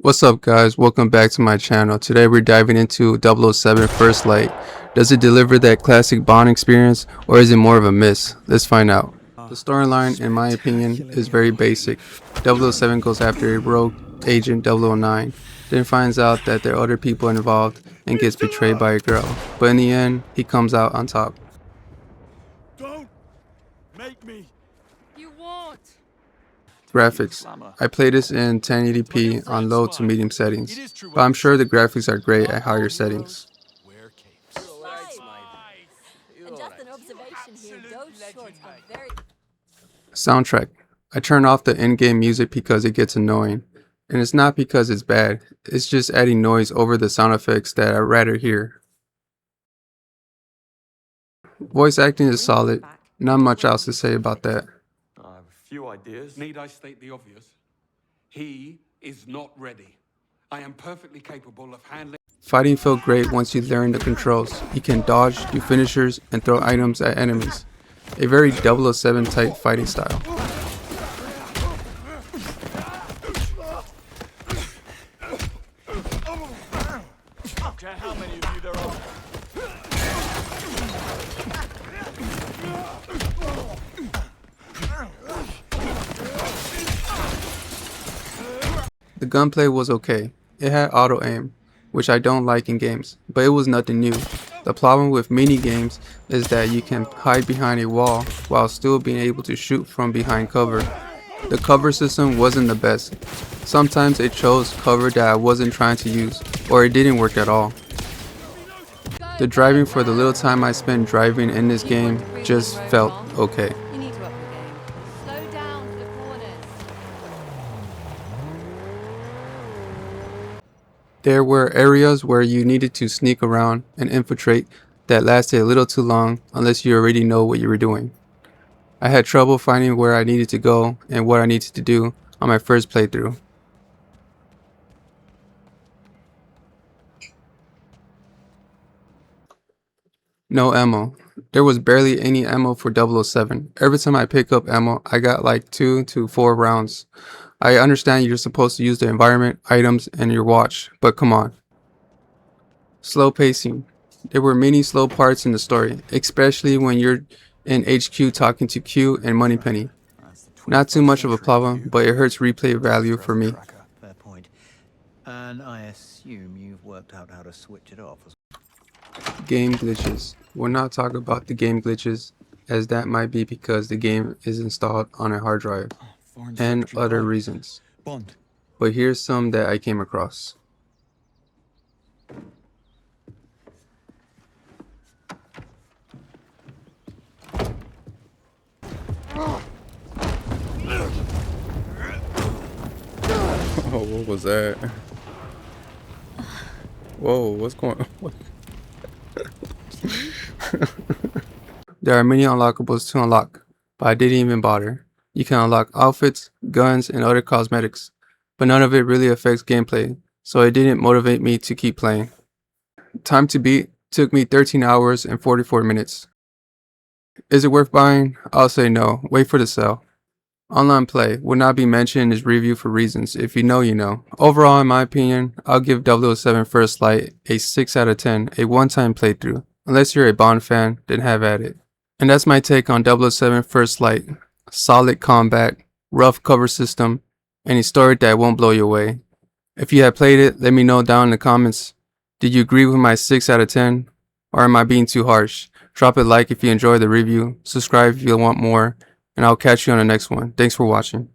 What's up guys, welcome back to my channel. Today we're diving into 007 First Light. Does it deliver that classic Bond experience or is it more of a miss? Let's find out. The storyline in my opinion is very basic. 007 goes after a rogue agent 009, then finds out that there are other people involved and gets betrayed by a girl. But in the end, he comes out on top. Don't make me. You won't. Graphics. I play this in 1080p on low to medium settings, but I'm sure the graphics are great at higher settings. Wear capes. And just an observation here, those shorts are very... Soundtrack. I turn off the in-game music because it gets annoying, and it's not because it's bad, it's just adding noise over the sound effects that I'd rather hear. Voice acting is solid, not much else to say about that. I have a few ideas. Need I state the obvious? He is not ready. I am perfectly capable of handling... Fighting felt great once you learn the controls. You can dodge, do finishers, and throw items at enemies. A very 007 type fighting style. Care how many of you there are. The gunplay was okay. It had auto aim, which I don't like in games, but it was nothing new. The problem with mini games is that you can hide behind a wall while still being able to shoot from behind cover. The cover system wasn't the best. Sometimes it chose cover that I wasn't trying to use, or it didn't work at all. The driving for the little time I spent driving in this game just felt okay. You need to up your game. Slow down for the corners. There were areas where you needed to sneak around and infiltrate that lasted a little too long unless you already know what you were doing. I had trouble finding where I needed to go and what I needed to do on my first playthrough. No ammo. There was barely any ammo for 007. Every time I pick up ammo, I got like 2 to 4 rounds. I understand you're supposed to use the environment, items, and your watch, but come on. Slow pacing. There were many slow parts in the story, especially when you're in HQ talking to Q and Moneypenny. Not too much of a problem, but it hurts replay value for me. Fair point. And I assume you've worked out how to switch it off. Game glitches. We'll not talk about the game glitches, as that might be because the game is installed on a hard drive and other reasons. Bond. But here's some that I came across. Oh, what was that? Whoa, what's going on? There are many unlockables to unlock, but I didn't even bother. You can unlock outfits, guns, and other cosmetics, but none of it really affects gameplay, so it didn't motivate me to keep playing. Time to beat took me 13 hours and 44 minutes. Is it worth buying? I'll say no, wait for the sale. Online play will not be mentioned in this review for reasons. If you know, you know. Overall, in my opinion, I'll give 007 First Light a 6 out of 10, a one-time playthrough. Unless you're a Bond fan, then have at it. And that's my take on 007 First Light. Solid combat, rough cover system, and a story that won't blow you away. If you have played it, let me know down in the comments. Did you agree with my 6 out of 10? Or am I being too harsh? Drop a like if you enjoyed the review, subscribe if you want more, and I'll catch you on the next one. Thanks for watching.